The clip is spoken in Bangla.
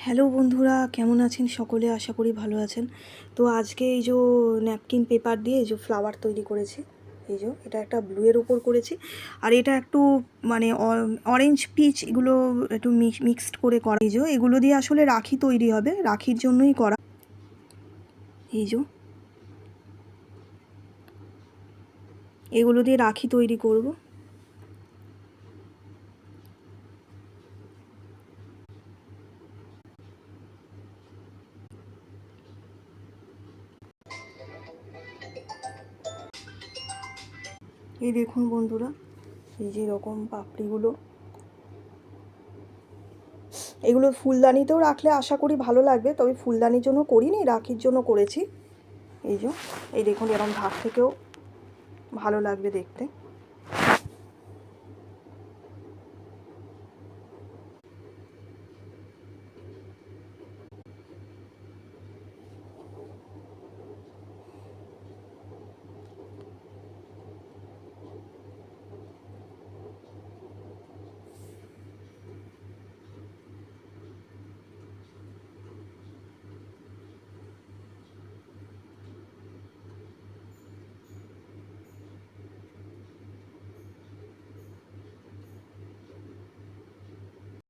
হ্যালো বন্ধুরা, কেমন আছেন সকলে? আশা করি ভালো আছেন। তো আজকে এই যে ন্যাপকিন পেপার দিয়ে এই যে ফ্লাওয়ার তৈরি করেছি। এই যে এটা একটা ব্লু এর উপর করেছি, আর এটা একটু মানে অরেঞ্জ পিচ এগুলো একটু মিক্সড করে করা। এই যে এগুলো দিয়ে আসলে রাখি তৈরি হবে, রাখির জন্যই করা। এই যে এগুলো দিয়ে রাখি তৈরি করব। এই দেখুন বন্ধুরা, এই যে এরকম পাপড়িগুলো, এগুলো ফুলদানিতেও রাখলে আশা করি ভালো লাগবে, তবে ফুলদানির জন্য করিনি, রাখির জন্য করেছি। এই যে এই দেখুন, এরকম ধার থেকেও ভালো লাগবে দেখতে।